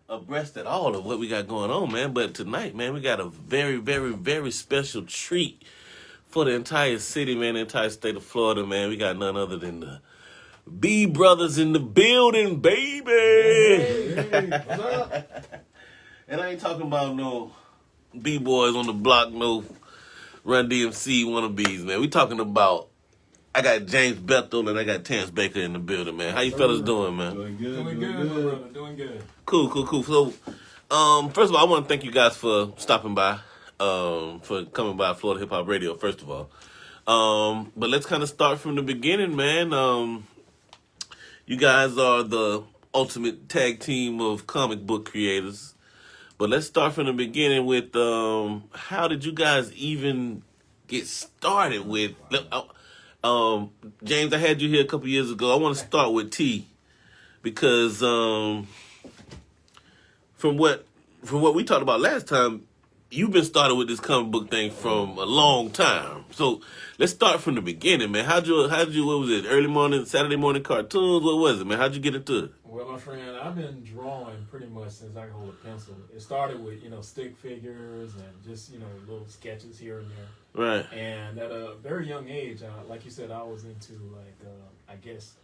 abreast at all of what we got going on, man. But tonight, man, we got a very, very, very special treat for the entire city, man, the entire state of Florida, man. We got none other than the B Brothers in the building, baby. Hey, what's up? And I ain't talking about no B-boys on the block, no Run DMC wannabes, man. We talking about, I got James Bethel and I got Terrance Baker in the building, man. How you fellas doing, man? Doing good, my brother. Doing good. Cool. So, first of all, I want to thank you guys for stopping by, for coming by Florida Hip Hop Radio, first of all. But let's kind of start from the beginning, man. You guys are the ultimate tag team of comic book creators. But let's start from the beginning with how did you guys even get started with... James, I had you here a couple years ago. I want to start with T because from what we talked about last time, you've been started with this comic book thing from a long time. So let's start from the beginning, man. How'd you what was it, early morning, Saturday morning cartoons? What was it, man? How'd you get into it? Well, my friend, I've been drawing pretty much since I can hold a pencil. It started with, stick figures and just, little sketches here and there. Right. And at a very young age, like you said, I was into, I guess,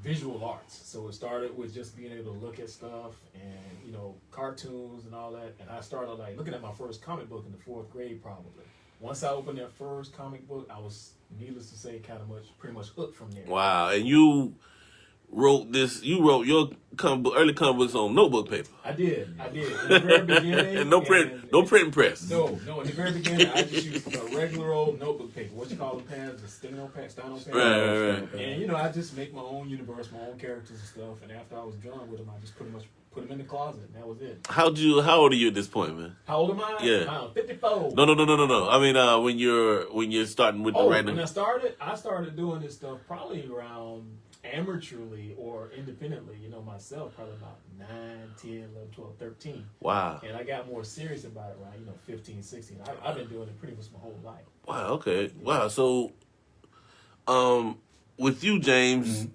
visual arts. So it started with just being able to look at stuff and, cartoons and all that. And I started, looking at my first comic book in the 4th grade, probably. Once I opened that first comic book, I was, needless to say, pretty much hooked from there. Wow. And you wrote your early comic books on notebook paper. I did. In the very beginning. no printing press. No. In the very beginning, I just used a regular old notebook paper. What you call them pads? The steno pads. Right. And, I just make my own universe, my own characters and stuff. And after I was done with them, I just pretty much put them in the closet. And that was it. How old are you at this point, man? How old am I? Yeah. I'm 54. No. I mean, when you're starting with the writing. When I started doing this stuff probably around amateurly or independently, myself, probably about 9, 10, 11, 12, 13. Wow. And I got more serious about it around, 15, 16. I've been doing it pretty much my whole life. Wow, okay. Wow. So, with you, James,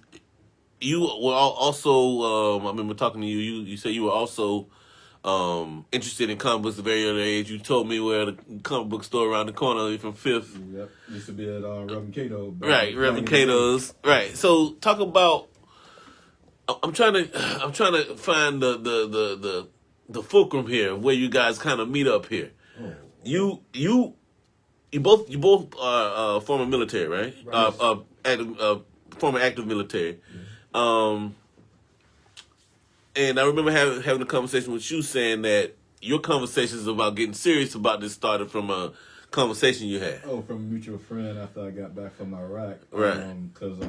you were also, I remember talking to you, you said you were also interested in comic books at a very early age. You told me where the comic book store around the corner from 5th. Yep, used to be at Reverend Cato. Right, Reverend Cato's. Right. So talk about. I'm trying to find the fulcrum here where you guys kind of meet up here. Oh. You both are former military, right? Former active military. Yeah. And I remember having a conversation with you saying that your conversations about getting serious about this started from a conversation you had. Oh, from a mutual friend after I got back from Iraq. Right. Because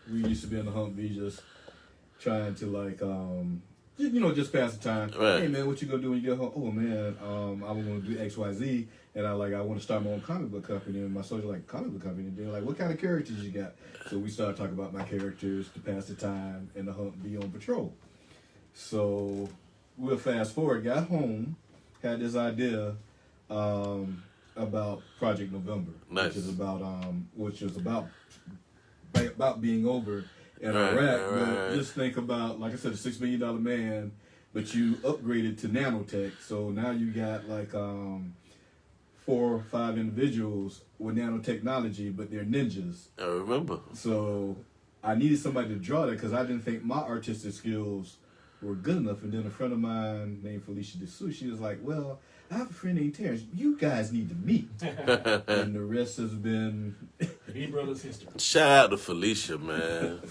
we used to be in the Humvee just trying to, just pass the time. Right. Hey, man, what you going to do when you get home? Oh, man, I'm going to do X, Y, Z. And I want to start my own comic book company. And my soldier comic book company. And they're like, what kind of characters you got? So we started talking about my characters to pass the time and the Humvee on patrol. So we'll fast forward, got home, had this idea about Project November. Nice. Which is about being over in Iraq. But just think about, like I said, a $6 million man, but you upgraded to nanotech. So now you got 4 or 5 individuals with nanotechnology, but they're ninjas. I remember. So I needed somebody to draw that because I didn't think my artistic skills were good enough. And then a friend of mine named Felicia DeSue, she was like, well, I have a friend named Terrance. You guys need to meet. And the rest has been B Brothers history. Shout out to Felicia, man.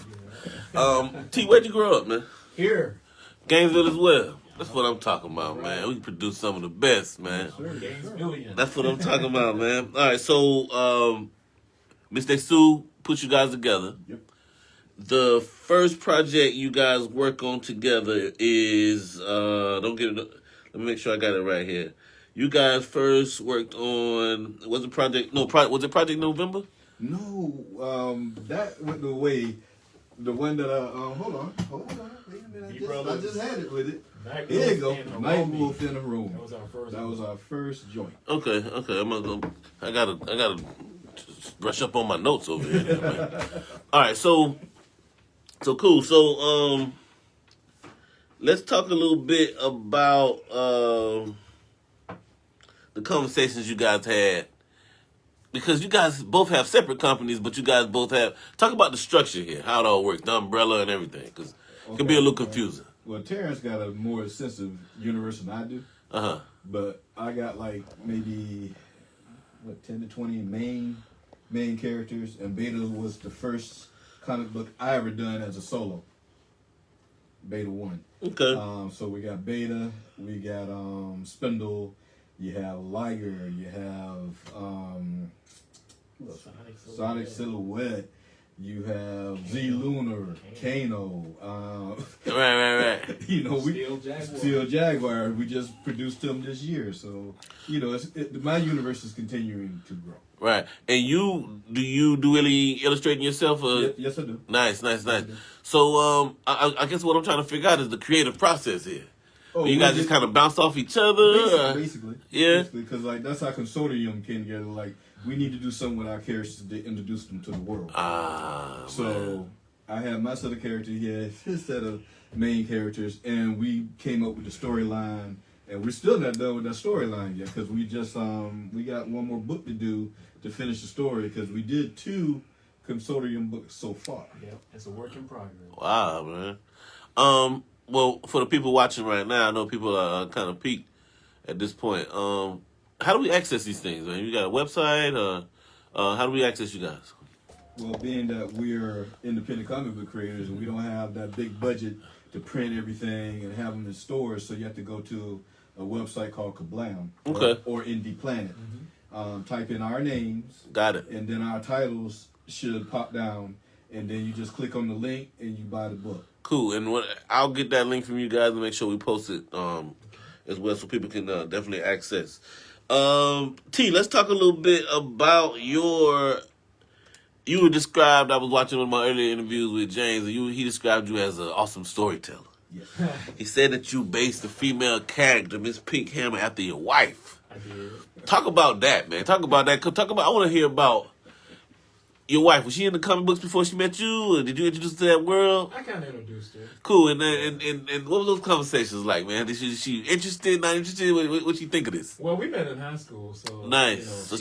T, where'd you grow up, man? Here. Gainesville as well. That's what I'm talking about, man. We produce some of the best, man. That's what I'm talking about, man. All right, so Miss DeSue put you guys together. Yep. The first project you guys work on together is let me make sure I got it right here. You guys first worked on was it Project November? No, that went away. The one that hold on, wait a minute. I just had it with it. Here you go. Night Wolf in the Room. That was our first joint. Okay. I gotta brush up on my notes over here. All right, so cool. So let's talk a little bit about the conversations you guys had. Because you guys both have separate companies, but you guys both have... Talk about the structure here, how it all works, the umbrella and everything, because it can be a little confusing. Well, Terrance got a more extensive universe than I do. Uh-huh. But I got like maybe, 10 to 20 main characters, and Beta was the first comic book I ever done as a solo. Beta 1. Okay. So we got Beta, we got Spindle, you have Liger, you have Sonic Silhouette, you have Z Lunar, Kano, Right. you know, Steel Jaguar. We just produced them this year, so you know, my universe is continuing to grow. Right. And do you do any illustrating yourself? Yes, I do. Nice. So I guess what I'm trying to figure out is the creative process here. You guys just kind of bounce off each other? Basically. Yeah. Because like that's how Consortium came together. Like we need to do something with our characters to introduce them to the world. So man. I have my set of characters here, his set of main characters, and we came up with the storyline. And we're still not done with that storyline yet because we just we got one more book to do to finish the story because we did 2 Consortium books so far. Yep, it's a work in progress. Wow, man. Well, for the people watching right now, I know people are kind of peaked at this point. How do we access these things, man? You got a website? How do we access you guys? Well, being that we're independent comic book creators and we don't have that big budget to print everything and have them in stores, so you have to go to a website called Kablam or Indie Planet. Type in our names. Got it. And then our titles should pop down, and then you just click on the link and you buy the book. Cool. And I'll get that link from you guys and make sure we post it as well so people can definitely access. T, let's talk a little bit about you were described, I was watching one of my earlier interviews with James, and he described you as an awesome storyteller. Yes. He said that you based the female character, Miss Pink Hammer, after your wife. I did. Talk about that, man. I want to hear about your wife. Was she in the comic books before she met you, or did you introduce her to that world? I kind of introduced her. Cool. And what were those conversations like, man? Is she interested, not interested? What she think of this? Well, we met in high school, so nice. You know, So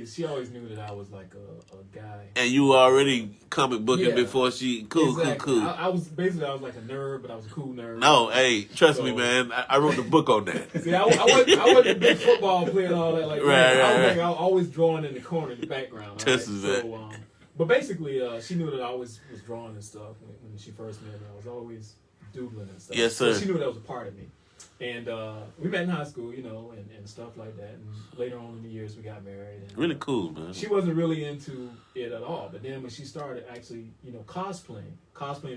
she always knew that I was like a guy. And you were already comic booking before she. Cool. I was like a nerd, but I was a cool nerd. No, hey, trust me, man. I wrote the book on that. See, I wasn't a big football player and all that. Like right. I was always drawing in the corner, in the background. Right? So, but basically, she knew that I always was drawing and stuff when she first met me. I was always doodling and stuff. Yes, sir. So she knew that was a part of me. And we met in high school, you know, and stuff like that. And later on in the years, we got married. And, really cool, man. She wasn't really into it at all. But then when she started actually, you know, cosplaying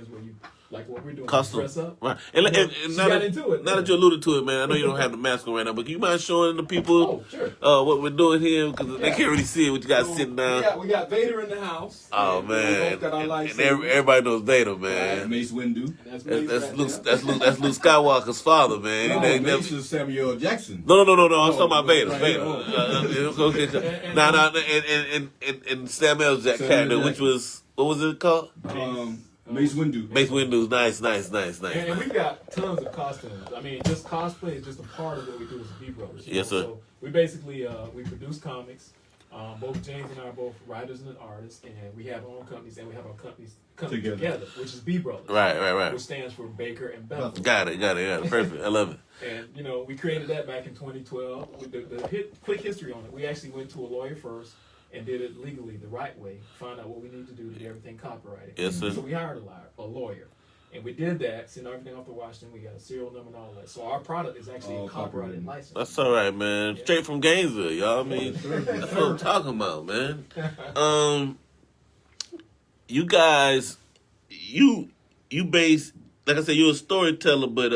is where you, like what we're doing, dress up. Right. And she got into it. Now that you alluded to it, man, I know you don't have the mask on right now, but can you mind showing the people what we're doing here? Because they can't really see it with you guys sitting down. We got Vader in the house. Oh, man. We both got our and everybody knows Vader, man. Right, Mace Windu. That's Luke Skywalker's father, man. Mace is Samuel L. Jackson. No. I'm talking about Vader. Right, And Samuel Jackson character, which was, what was it called? Mace Windu. Mace Windu. Nice. And we've got tons of costumes. I mean, just cosplay is just a part of what we do as B Brothers. Yes, sir. So we basically we produce comics. Both James and I are both writers and artists, and we have our own companies, and we have our companies come together, which is B Brothers. Right. Which stands for Baker and Bethel. Got it. Perfect. I love it. And, you know, we created that back in 2012. With the quick history on it, we actually went to a lawyer first and did it legally the right way, find out what we need to do to get everything copyrighted. Yes, sir. So we hired a lawyer. And we did that, sent everything off to Washington. We got a serial number and all that. So our product is actually a copyrighted license. That's all right, man. Straight from Gainesville, y'all. I mean, that's what I'm talking about, man. You guys, you base, like I said, you're a storyteller, but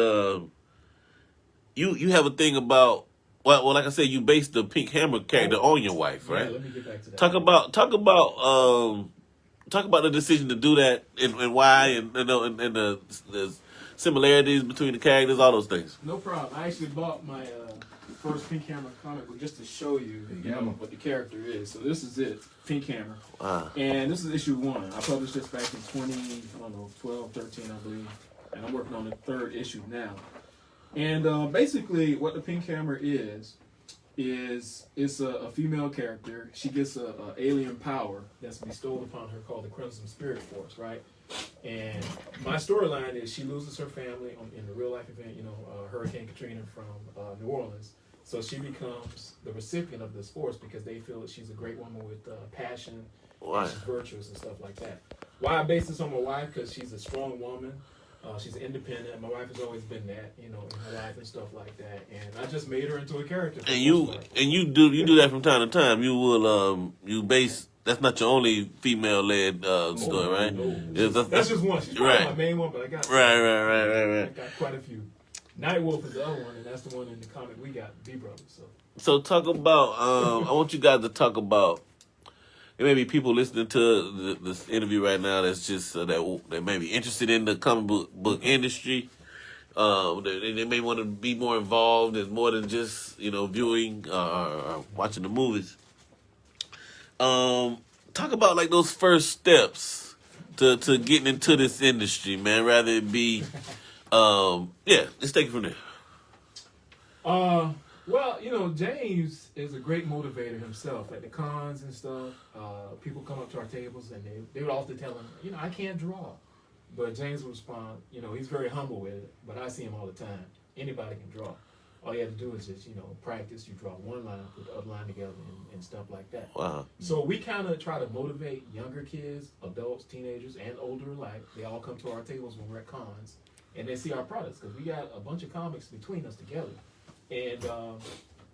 you have a thing about, well, like I said, you based the Pink Hammer character on your wife, right? Yeah, let me get back to that. Talk about the decision to do that and why and the similarities between the characters, all those things. No problem. I actually bought my first Pink Hammer comic book just to show you, what the character is. So this is it, Pink Hammer. Wow. And this is issue 1. I published this back in 12, 13, I believe. and I'm working on the 3rd issue now. And basically, what the Pink Hammer is it's a female character. She gets a alien power that's bestowed upon her called the Crimson Spirit Force, right? And my storyline is she loses her family in the real life event, Hurricane Katrina from New Orleans. So she becomes the recipient of this force because they feel that she's a great woman with passion, and she's virtuous and stuff like that. Why I base this on my wife? Because she's a strong woman. She's independent. My wife has always been that, in her life and stuff like that. And I just made her into a character. And you do that from time to time. You will that's not your only female led story, right? No. That's just one. She's probably my main one, but I got right. I got quite a few. Nightwolf is the other one, and that's the one in the comic we got, B Brothers. So talk about. I want you guys to talk about. There may be people listening to this interview right now that's just that may be interested in the comic book industry. They may want to be more involved and more than just viewing or watching the movies. Talk about like those first steps to getting into this industry, man. Rather it be, let's take it from there. Well, James is a great motivator himself. At the cons and stuff, people come up to our tables and they would often tell him, I can't draw. But James would respond, he's very humble with it, but I see him all the time. Anybody can draw. All you have to do is just, practice. You draw one line, put the other line together, and stuff like that. Wow. So we kind of try to motivate younger kids, adults, teenagers, and older alike. They all come to our tables when we're at cons, and they see our products because we got a bunch of comics between us together. And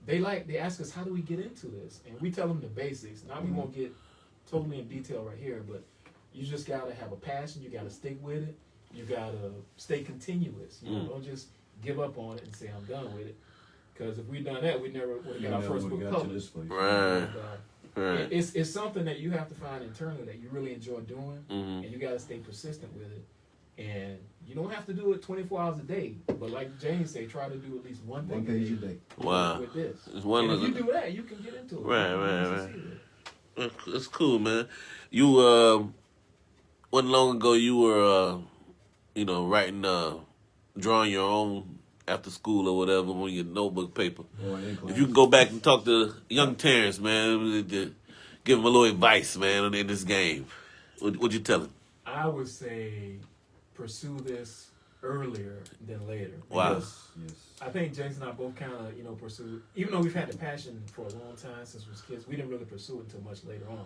they ask us, how do we get into this? And we tell them the basics. Now we won't get totally in detail right here, but you just got to have a passion. You got to stick with it. You got to stay continuous. Don't just give up on it and say, I'm done with it. Because if we'd done that, we never would have got our first book published. Right. And, it's something that you have to find internally that you really enjoy doing, and you got to stay persistent with it. And you don't have to do it 24 hours a day, but like James said, try to do at least one thing page a day. Wow. With this. And if you do that, you can get into it. Right. That's cool, man. You wasn't long ago you were writing drawing your own after school or whatever on your notebook paper. If you can go back and talk to young Terrance, man, give him a little advice, man, in this game, what'd you tell him? I would say pursue this earlier than later. Wow. Yes. I think James and I both kind of, pursued, even though we've had the passion for a long time since we was kids, we didn't really pursue it until much later on.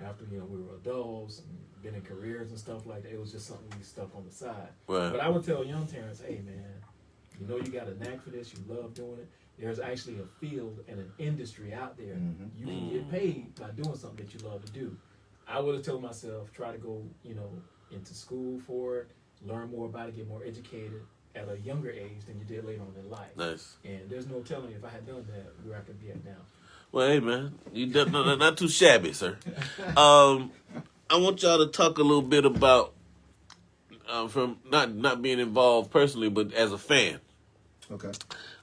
After, we were adults and been in careers and stuff like that, it was just something we stuck on the side. Right. But I would tell young Terrance, hey, man, you got a knack for this, you love doing it. There's actually a field and an industry out there. You can get paid by doing something that you love to do. I would have told myself, try to go, into school for it, learn more about it, get more educated at a younger age than you did later on in life. Nice. And there's no telling if I had done that, where I could be at now. Well, hey, man, you not too shabby, sir. I want y'all to talk a little bit about from not being involved personally, but as a fan. Okay.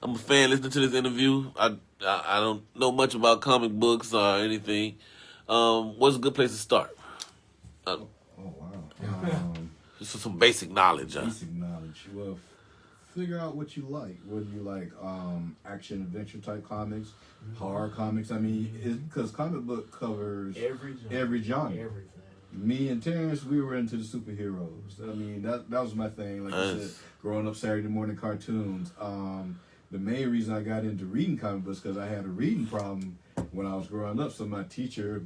I'm a fan listening to this interview. I don't know much about comic books or anything. What's a good place to start? Oh, wow. Just for some basic knowledge. Basic knowledge. Well, figure out what you like. Whether you like action adventure type comics, horror comics. I mean, because comic book covers every genre. Everything. Me and Terrance, we were into the superheroes. I mean, that was my thing. Like I said, growing up Saturday morning cartoons. The main reason I got into reading comic books because I had a reading problem when I was growing up. So my teacher,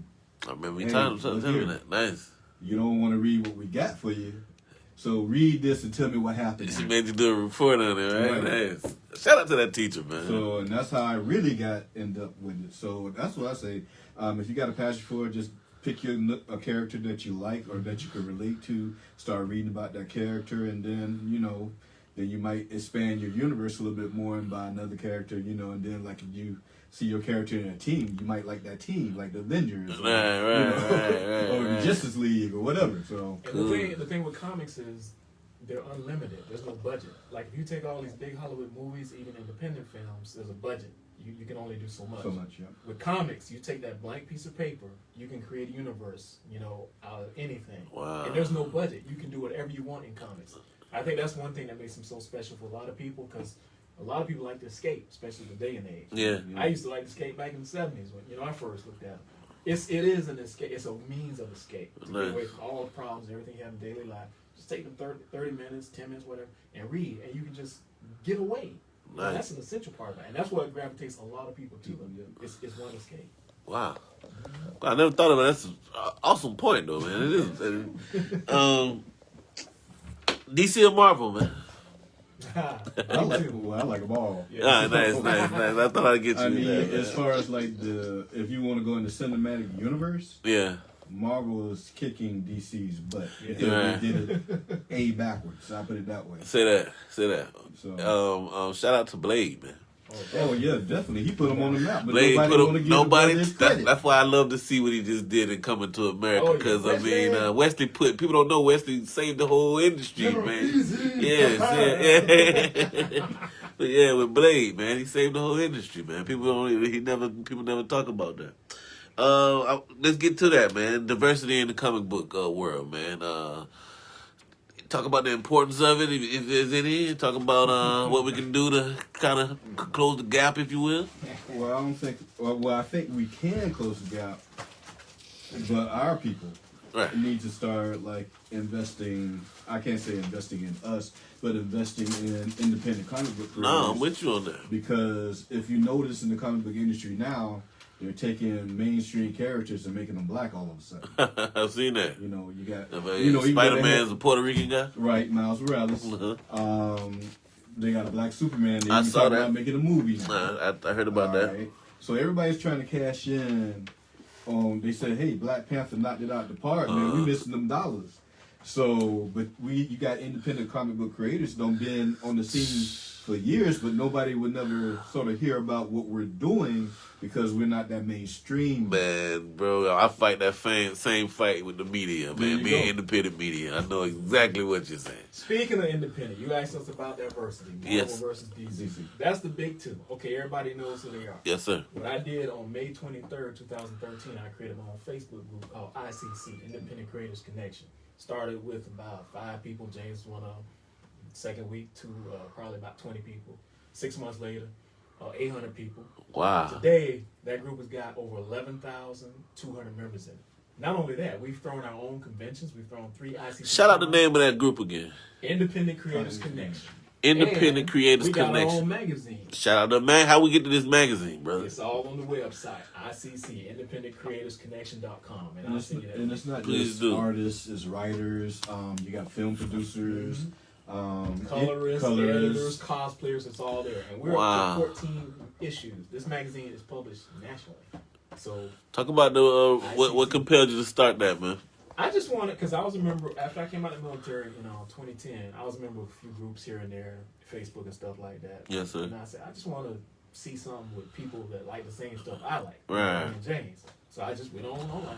I remember you telling me that. Nice. You don't want to read what we got for you, so read this and tell me what happened. She made you do a report on it, right? Nice. Shout out to that teacher, man. So, and that's how I really ended up with it. So that's what I say. If you got a passion for it, just pick a character that you like or that you can relate to. Start reading about that character, and then then you might expand your universe a little bit more and buy another character, and then like if you see your character in a team, you might like that team, like the Avengers, or the Justice League or whatever. So and the thing with comics is they're unlimited. There's no budget. Like if you take all these big Hollywood movies, even independent films, there's a budget. You can only do so much. Yeah. With comics, you take that blank piece of paper, you can create a universe, out of anything. Wow. And there's no budget. You can do whatever you want in comics. I think that's one thing that makes him so special for a lot of people, because a lot of people like to escape, especially the day and age. Yeah. I used to like to skate back in the 70s when I first looked at it. It is an escape. It's a means of escape to get away from all the problems and everything you have in daily life. Just take them 30 minutes, 10 minutes, whatever, and read, and you can just get away. Nice. That's an essential part of it, and that's what gravitates a lot of people to them. It's one escape. Wow. I never thought of it. That's an awesome point, though, man. It is. DC or Marvel, man? I like them all. Yeah. Nice. I thought I'd get you. I mean, that, as far as like if you want to go in the cinematic universe, yeah. Marvel is kicking DC's butt. Yeah. They did it A backwards. I put it that way. Say that. So, Shout out to Blade, man. oh yeah, definitely. He put him on the map, but Blade nobody want to give nobody. him credit. That's why I love to see what he just did in Coming to America. Oh, yeah. Because Wesley. Wesley people don't know Wesley saved the whole industry, General man. Easy. Yeah. But yeah, with Blade, man, he saved the whole industry, man. People never talk about that. Let's get to that, man. Diversity in the comic book world, man. Talk about the importance of it, if there's any. Talk about what we can do to kind of close the gap, if you will. Well, I don't think. Well, I think we can close the gap, but our people Right. need to start like investing. I can't say investing in us, but investing in independent comic book creators. No, I'm with you on that. Because if you notice in the comic book industry now, they're taking mainstream characters and making them black all of a sudden. I've seen that. You know, you got Spider-Man's a Puerto Rican guy. right, Miles Morales. Uh-huh. They got a black Superman. They I even saw talking that. about making a movie now. I heard about that. Alright. So everybody's trying to cash in on. They said, "Hey, Black Panther knocked it out the park, man. We missing them dollars." So, but you got independent comic book creators don't been on the scene for years, but nobody would never sort of hear about what we're doing because we're not that mainstream. Man, bro, I fight that same fight with the media, There man. you Being go. independent media. I know exactly what you're saying. Speaking of independent, you asked us about diversity. Marvel Yes. versus DC. DC. That's the big two. Okay, everybody knows who they are. Yes, sir. What I did on May 23rd, 2013, I created my own Facebook group called ICC, Independent Creators Connection. Started with about 5 people. James was one of them. Second week to probably about 20 people. 6 months later, 800 people. Wow. Today, that group has got over 11,200 members in it. Not only that, we've thrown our own conventions. We've thrown 3 ICC. Shout out the name of that group again. Independent Creators Connection. Independent And Creators we got our Connection. own magazine. Shout out to man. How we get to this magazine, brother? It's all on the website, ICC, independentcreatorsconnection.com. And And I'll it's, send you that. and it's not Please just do. artists, it's writers. You got film producers, Colorists, editors, cosplayers, it's all there. And we're Wow. up to 14 issues. This magazine is published nationally. So Talk about the what compelled you to start that, man. I just wanted, because I was a member, after I came out of the military, 2010, I was a member of a few groups here and there, Facebook and stuff like that. Yes, sir. And I said, I just want to see something with people that like the same stuff I like. Right. And James. So I just went online,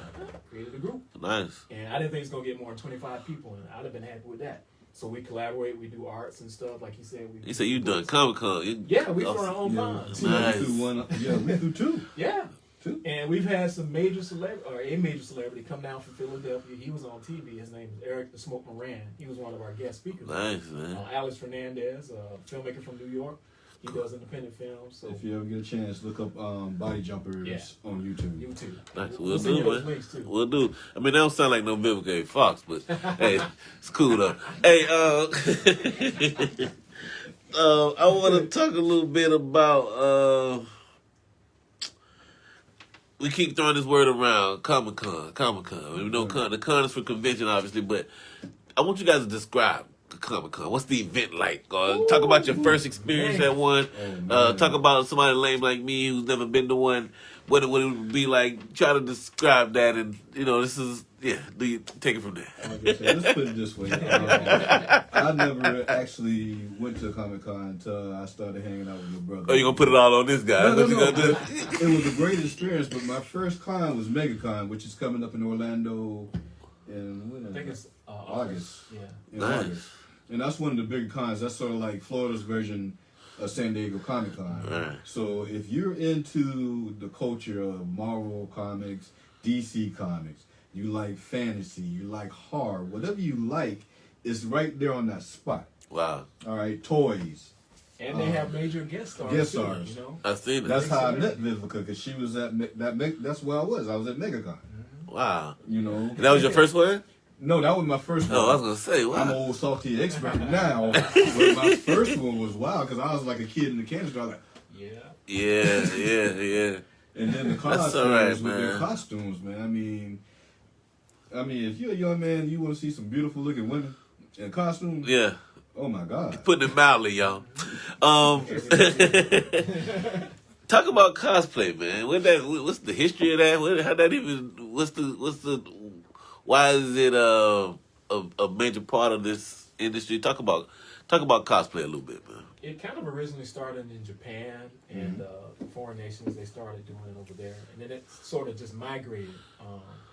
created a group. Nice. And I didn't think it's going to get more than 25 people, and I'd have been happy with that. So we collaborate, we do arts and stuff, like you said. He said you done Comic Con. Yeah, we run our own cons. Nice. we do 2. Yeah. 2. And we've had some a major celebrity come down from Philadelphia. He was on TV. His name is Eric the Smoke Moran. He was one of our guest speakers. Nice, man. Alex Fernandez, a filmmaker from New York. He does independent films. So If you ever get a chance, look up Body Jumpers on YouTube. YouTube. Nice. We'll We'll send you do, those man. links, too. We'll do. I mean, that don't sound like no Vivica A. Fox, but hey, it's cool though. Hey, I want to talk a little bit about. We keep throwing this word around, Comic Con. We know the con is for convention, obviously, but I want you guys to describe the Comic Con. What's the event like? Talk about your first experience at one. Talk about somebody lame like me who's never been to one. What it would be like. Try to describe that, and this is take it from there. Like I said, let's put it this way. I never actually went to Comic Con until I started hanging out with your brother. Oh, you gonna put it all on this guy? No, What you no, gonna do? It was a great experience, but my first con was MegaCon, which is coming up in Orlando in I think it's August. Yeah. In Nice. August. And that's one of the big cons. That's sort of like Florida's version of San Diego Comic Con. Right. So if you're into the culture of Marvel comics, DC comics, you like fantasy, you like horror, whatever you like, it's right there on that spot. Wow. All right, toys. And they have major guest stars. Guest too, stars. You know? I seen it. That's how I met Vivica, because she was at that's where I was. I was at MegaCon. Wow. You know. And that was your first one? No, that was my first one. Oh, I was gonna say, wow. I'm an old salty expert now, but my first one was wild because I was like a kid in the candy store, like, Yeah. and then the That's all right, costumes with their man. costumes, man. I mean, if you're a young man, you want to see some beautiful looking women in costumes. Yeah. Oh my God. Putting it mildly, y'all. Talk about cosplay, man. What's the history of that? How that even? Why is it a major part of this industry? Talk about cosplay a little bit, man. It kind of originally started in Japan and foreign nations. They started doing it over there, and then it sort of just migrated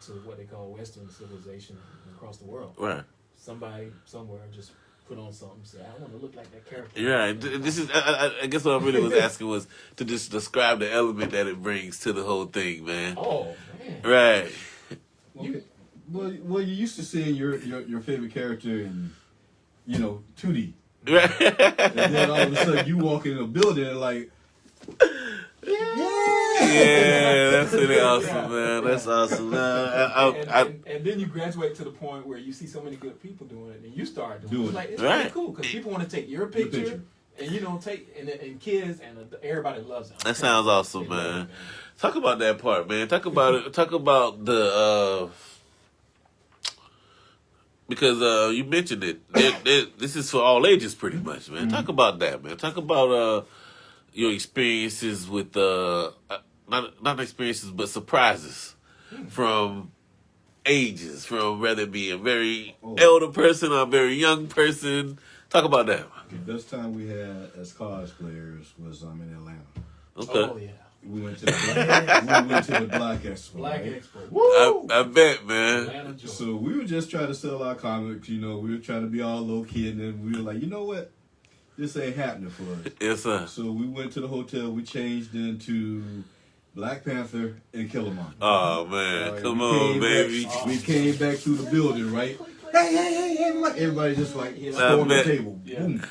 to what they call Western civilization across the world. Right. Somebody somewhere just put on something, say, "I want to look like that character." Right. This is. I guess what I really was asking was to just describe the element that it brings to the whole thing, man. Oh man. Right. Okay. Well, you used to seeing your favorite character in, 2D. Right. And then all of a sudden you walk in a building and like, Yeah, that's really awesome, man. That's awesome. And then you graduate to the point where you see so many good people doing it, and you start doing it. It's like, it's Right. really cool because people want to take your picture, and and kids and everybody loves it. That sounds awesome, They love it, man. Talk about that part, man. Talk about it. Talk about the because you mentioned it. This is for all ages, pretty much, man. Talk about that, man. Talk about your experiences with not experiences, but surprises from ages, from whether it be a very elder person or a very young person. Talk about that. the best time we had as cosplayers was in Atlanta. Okay. Oh yeah. We went to the Black Expo. Black right? Expo. Woo! I bet, man. Atlanta, Georgia. So we were just trying to sell our comics, we were trying to be all low key, and then we were like, you know what? This ain't happening for us. Yes, sir. So we went to the hotel, we changed into Black Panther and Killmonger. Oh man, Right, come we on, came baby. back- we came back through the building, right? Hey, everybody just like stormed the bet. table. Yeah. Boom.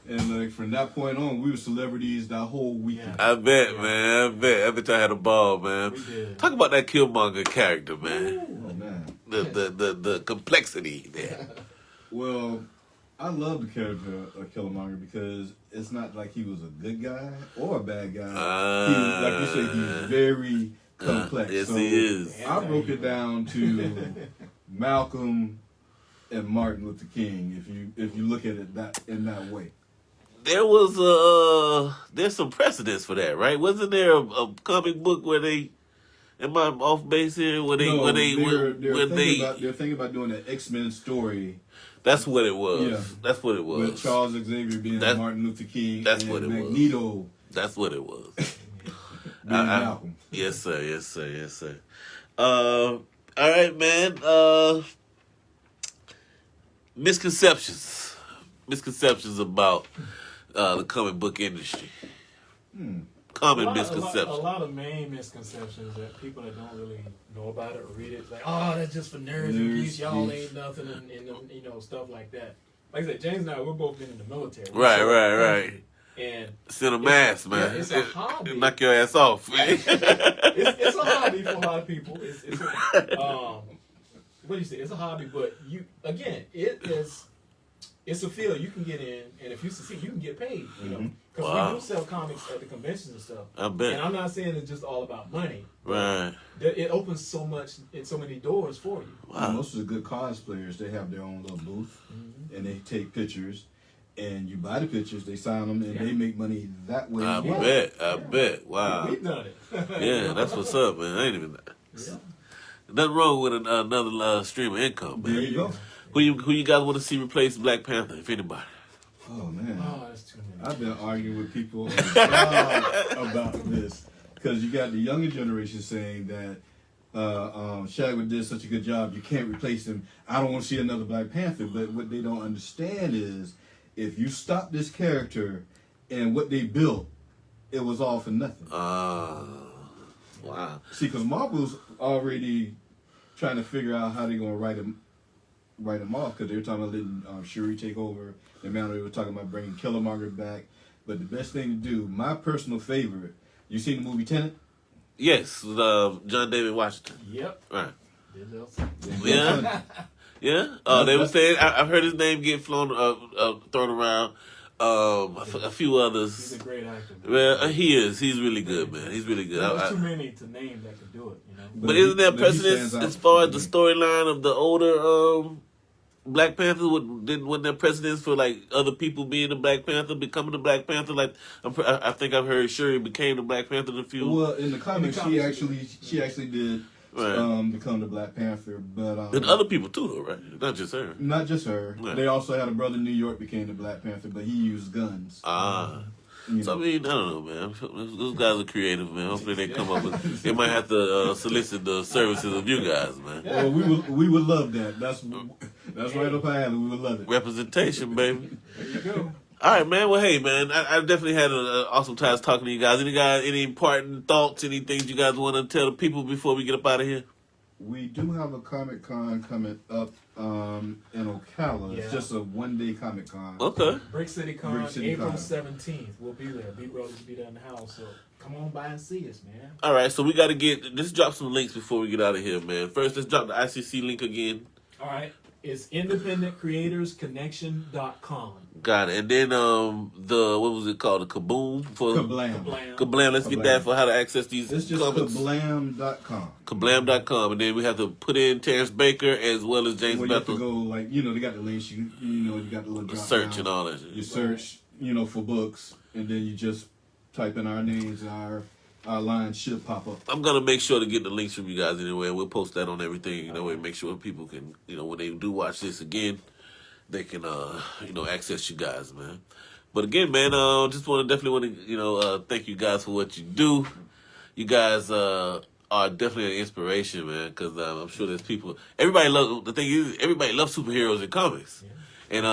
And like from that point on, we were celebrities that whole weekend. I bet, man. I bet. Every time I had a ball, man. We did. Talk about that Killmonger character, man. Oh man. The complexity there. Well, I love the character of Killmonger because it's not like he was a good guy or a bad guy. Like you said, he's very complex. Yes, so he is. I broke it down to Malcolm and Martin Luther King. If you look at it in that way. There was there's some precedence for that, right? Wasn't there a comic book where they? Am I off base here? They're thinking about doing an X-Men story. That's what it was. Yeah. That's what it was. With Charles Xavier being Martin Luther King. That's and what it was. Magneto That's what it was. being Malcolm. Yes, sir. All right, man. Misconceptions about the comic book industry. Common misconceptions. A lot of main misconceptions that people that don't really know about it or read it, like, oh, that's just for nerds and geeks. Y'all ain't nothing, and stuff like that. Like I said, James and I, we're both been in the military. Right. And Send a mask, man. it's a hobby. Knock your ass off. it's a hobby for a lot of people. What do you say? It's a hobby, but it's a field you can get in, and if you succeed, you can get paid. Because we do sell comics at the conventions and stuff. I bet. And I'm not saying it's just all about money. Right. It opens so many doors for you. Wow. Most of the good cosplayers, they have their own little booth, and they take pictures, and you buy the pictures, they sign them, and they make money that way. I as bet. Wow. We've done it. Yeah, that's what's up, man. I ain't even. Yeah. Nothing wrong with another stream of income, man. There you go. Who you guys want to see replace Black Panther, if anybody? Oh man, Oh, that's too many. I've been arguing with people on the side about this because you got the younger generation saying that Chadwick did such a good job, you can't replace him. I don't want to see another Black Panther. But what they don't understand is if you stop this character and what they built, it was all for nothing. Wow. See, because Marvel's already trying to figure out how they're going to write write them off because they were talking about letting Shuri take over. The amount they were talking about bringing Killmonger back. But the best thing to do, my personal favorite, you seen the movie Tenet? Yes, John David Washington. Yep. Right. Yeah. Yeah. They were saying I've heard his name get thrown around. A few others. He's a great actor. Well, he is. He's really good, man. He's really good. There's too many to name that could do it, you know. But isn't there precedence as far as the storyline of the older Black Panther? Wasn't there precedence for like other people being the Black Panther, becoming the Black Panther? Like I think I've heard Shuri became the Black Panther in a few. Well, in the comics, she actually did. Right. Become the Black Panther, but and other people too, though, right? Not just her. Not just her. Right. They also had a brother in New York became the Black Panther, but he used guns. So I mean, I don't know, man. Those guys are creative, man. Hopefully they come up with. They might have to solicit the services of you guys, man. Well, we would love that. That's right up our alley. We would love it. Representation, baby. There you go. All right, man. Well, hey, man, I definitely had an awesome time talking to you guys. Any important thoughts, any things you guys want to tell the people before we get up out of here? We do have a Comic Con coming up in Ocala. Yeah. It's just a one-day Comic Con. Okay. Brick City Con, City April Con. 17th. We'll be there. Beat Rose will be there in the house. So come on by and see us, man. All right, so we got to let's drop some links before we get out of here, man. First, let's drop the ICC link again. All right. It's independentcreatorsconnection.com. Got it. And then what was it called? The Kaboom? Kablam. Kablam. Let's get that for how to access these It's just comments. kablam.com. Kablam.com. And then we have to put in Terrance Baker as well as James Well, you have to Bethel. go, like, they got the links. You got the little drop Search down. and all that. You search, for books, and then you just type in our names, and our line should pop up. I'm going to make sure to get the links from you guys anyway. We'll post that on everything. Make sure people can, when they do watch this again, they can, access you guys, man. But again, man, definitely want to, thank you guys for what you do. You guys are definitely an inspiration, man, because I'm sure there's people. Everybody loves superheroes and comics. Yeah. And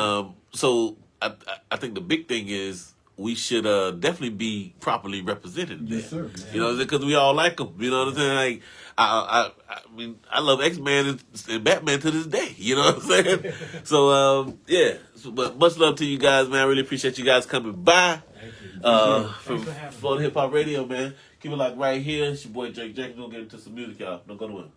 so I think the big thing is we should definitely be properly represented. Yes, sir. Because we all like them. You know what I'm saying? Like, I mean, I love X-Men and Batman to this day. You know what I'm saying? So, yeah. But much love to you guys, man. I really appreciate you guys coming by. Thank you. From Florida Hip Hop Radio, man. Keep it like right here. It's your boy Drake. Drake, we'll get into some music, y'all. Don't go to him.